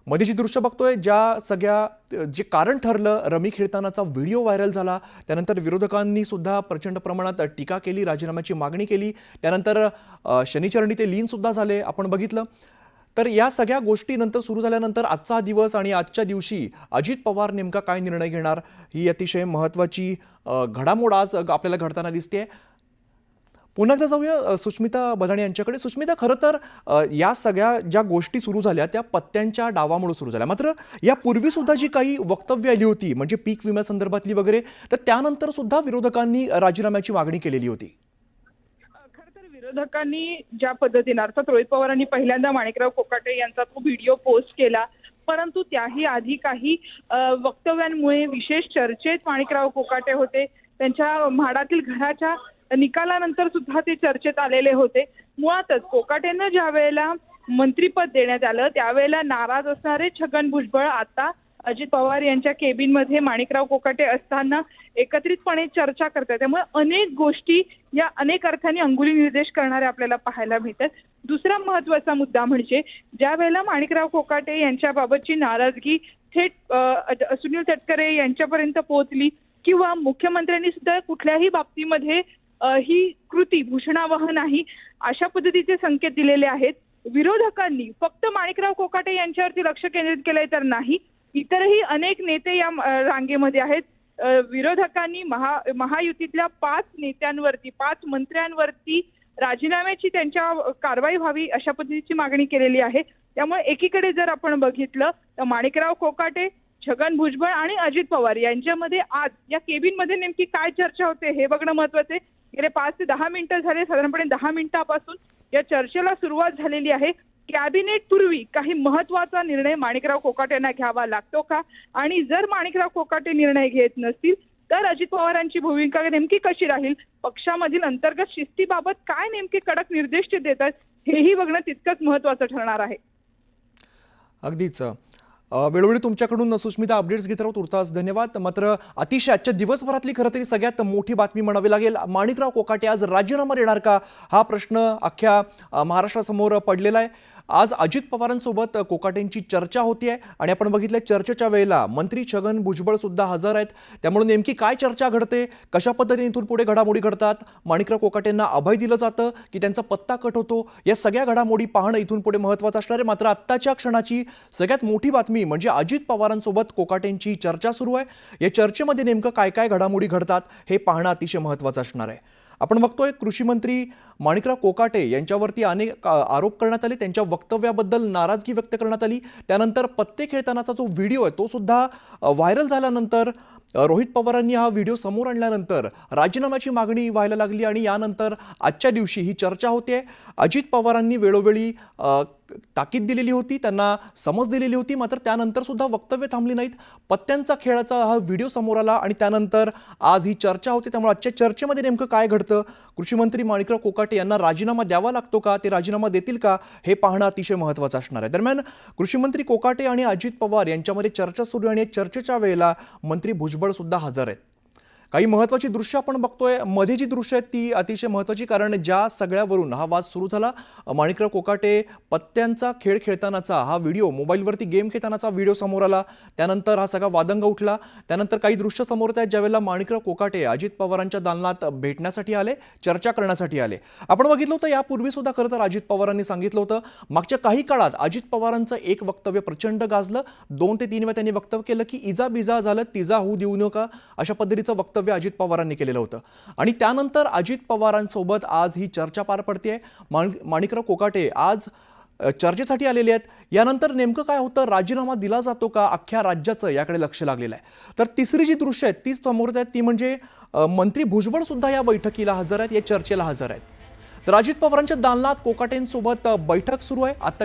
मध्ये जी दृश्य बघतोय ज्या सगळ्या जे कारण ठरलं रमी खेळतानाचा व्हिडिओ व्हायरल झाला, त्यानंतर विरोधकांनी सुद्धा प्रचंड प्रमाणात टीका केली, राजीनाम्याची मागणी केली, त्यानंतर शनिचरणी ते लीन सुद्धा झाले आपण बघितलं। तर या सगळ्या गोष्टी नंतर सुरू झाल्यानंतर आजचा दिवस आणि आजच्या दिवशी अजित पवार नेमका काय निर्णय घेणार ही अतिशय महत्त्वाची घडामोड आज आपल्याला घडताना दिसते। पुन्हा एकदा जाऊया सुष्मिता बदाणे यांच्याकडे। सुष्मिता, खरं तर या सगळ्या ज्या गोष्टी सुरू झाल्या त्या पत्त्यांच्या डावामुळे सुरू झाल्या, मात्र यापूर्वी सुद्धा जी काही वक्तव्य आली होती म्हणजे पीक विम्यासंदर्भातली वगैरे, तर त्यानंतर सुद्धा विरोधकांनी राजीनाम्याची मागणी केलेली होती। विरोधकांनी ज्या पद्धतीने अर्थात रोहित पवारांनी पहिल्यांदा माणिकराव कोकाटे यांचा तो व्हिडिओ पोस्ट केला, परंतु त्याही आधी काही वक्तव्यांमुळे विशेष चर्चेत माणिकराव कोकाटे होते। त्यांच्या म्हाडातील घराच्या निकालानंतर सुद्धा ते चर्चेत आलेले होते। मुळातच कोकाटेंना ज्या वेळेला मंत्रिपद देण्यात आलं त्यावेळेला नाराज असणारे छगन भुजबळ आता अजित पवार यांच्या केबिनमध्ये माणिकराव कोकाटे असताना एकत्रितपणे चर्चा करतात। त्यामुळे अनेक गोष्टी या अनेक अर्थाने अंगुली निर्देश करणारे आपल्याला पाहायला मिळतात। दुसरा महत्त्वाचा मुद्दा म्हणजे ज्या वेळेला माणिकराव कोकाटे यांच्याबाबतची नाराजगी थेट सुनील तटकरे यांच्यापर्यंत पोहोचली किंवा मुख्यमंत्र्यांनी सुद्धा कुठल्याही बाबतीमध्ये ही कृती भूषणावह नाही अशा पद्धतीचे संकेत दिलेले आहेत। विरोधकांनी फक्त माणिकराव कोकाटे यांच्यावरती लक्ष केंद्रित केलंय तर नाही, इतरही अनेक नेते या रांगेमध्ये आहेत। विरोधकांनी महायुतीतल्या 5 नेत्यांवरती 5 मंत्र्यांवरती राजीनाम्याची त्यांच्या कारवाई व्हावी अशा पद्धतीची मागणी केलेली आहे। त्यामुळे एकीकडे जर आपण बघितलं तर माणिकराव कोकाटे, छगन भुजबळ आणि अजित पवार यांच्यामध्ये आज या केबिनमध्ये नेमकी काय चर्चा होते हे बघणं महत्त्वाचं आहे। गेले 5 ते 10 मिनिटं झाले, साधारणपणे 10 मिनिटापासून या चर्चेला सुरुवात झालेली आहे। कॅबिनेट पूर्वी काही महत्त्वाचा निर्णय माणिकराव कोकाटे यांना घ्यावा लागतो का, आणि जर माणिकराव कोकाटे निर्णय घेत नसतील तर अजित पवारांची भूमिका नेमकी कशी राहील, पक्षामधील अंतर्गत शिस्तीबाबत काय नेमके कडक निर्देश ते देतात हेही बघणं तितकंच महत्त्वाचं ठरणार आहे। अगदीच वेळोवेळी तुमच्याकडून सुष्मिता अपडेट्स घेत राहू, तुर्तास धन्यवाद। मात्र अतिशय आजच्या दिवसभरातली खरं तरी सगळ्यात मोठी बातमी म्हणावी लागेल, माणिकराव कोकाटे आज राजीनामा देणार का हा प्रश्न अख्ख्या महाराष्ट्रासमोर पडलेला आहे। आज अजित पवारांसोबत कोकाटेंची चर्चा होतीये आणि आपण बघितलं चर्चेच्या वेळेला मंत्री छगन भुजबळ सुद्धा हजर आहेत। त्यामुळे नेमकी काय चर्चा घडते, कशा पद्धतीने इथून पुढे घडामोडी घडतात, माणिकराव कोकाटेंना अभय दिलं जातं की त्यांचा पत्ता कट होतो, या सगळ्या घडामोडी पाहणं इथून पुढे महत्त्वाचं असणार आहे। मात्र आत्ताच्या क्षणाची सगळ्यात मोठी बातमी म्हणजे अजित पवारांसोबत कोकाटेंची चर्चा सुरू आहे। या चर्चेमध्ये नेमकं काय काय घडामोडी घडतात हे पाहणं अतिशय महत्त्वाचं असणार आहे। आपण बघतोय कृषी मंत्री माणिकराव कोकाटे यांच्यावरती अनेक आरोप करण्यात आले, त्यांच्या वक्तव्याबद्दल नाराजगी व्यक्त करण्यात आली। त्यानंतर पत्ते खेळतानाचा जो व्हिडिओ आहे तो सुद्धा व्हायरल झाल्यानंतर रोहित पवारांनी हा व्हिडिओ समोर आणल्यानंतर राजीनाम्याची मागणी व्हायला लागली आणि यानंतर आजच्या दिवशी ही चर्चा होते। अजित पवारांनी वेळोवेळी ताकीद दिलेली होती, त्यांना समज दिलेली होती, मात्र त्यानंतर सुद्धा वक्तव्य थांबली नाहीत। पत्त्यांचा खेळाचा हा व्हिडिओ समोर आला आणि त्यानंतर आज ही चर्चा होती। त्यामुळे आजच्या चर्चेमध्ये नेमकं काय घडतं, कृषी मंत्री माणिकराव कोकाटे यांना राजीनामा द्यावा लागतो का, ते राजीनामा देतील का हे पाहणं अतिशय महत्त्वाचं असणार आहे। दरम्यान कृषी मंत्री कोकाटे आणि अजित पवार यांच्यामध्ये चर्चा सुरू आहे आणि चर्चेच्या वेळेला मंत्री भुजबळ सुद्धा हजर आहेत। काही महत्त्वाची दृश्य आपण बघतोय, मध्ये जी दृश्य आहेत ती अतिशय महत्त्वाची, कारण ज्या सगळ्यावरून हा वाद सुरू झाला, माणिकराव कोकाटे पत्त्यांचा खेळ खेळतानाचा हा व्हिडिओ, मोबाईलवरती गेम खेळतानाचा व्हिडिओ समोर आला, त्यानंतर हा सगळा वादंग उठला। त्यानंतर काही दृश्य समोर येत आहेत ज्यावेळेला माणिकराव कोकाटे अजित पवारांच्या दालनात भेटण्यासाठी आले, चर्चा करण्यासाठी आले। आपण बघितलं होतं यापूर्वी सुद्धा खरं तर अजित पवारांनी सांगितलं होतं, मागच्या काही काळात अजित पवारांचं एक वक्तव्य प्रचंड गाजलं, 2 ते 3 वेळा त्यांनी वक्तव्य केलं की इजा बिजा झालं तिजा होऊ देऊ नका, अशा पद्धतीचं वक्तव्य अजित पवारांनी केलेलं होतं। आणि त्यानंतर अजित पवारांसोबत आज ही चर्चा पार पडते। माणिकराव कोकाटे आज चर्चेसाठी आलेले आहेत। यानंतर नेमकं काय होतं, राजीनामा दिला जातो का, अख्ख्या राज्याचं याकडे लक्ष लागलेलं आहे। तर तिसरी जी दृश्य आहेत तीच समोर आहेत, ती म्हणजे मंत्री भुजबळ सुद्धा या बैठकीला हजर आहेत, या चर्चेला हजर आहेत। तर अजित पवारांच्या दालनात कोकाटेंसोबत बैठक सुरू आहे। आता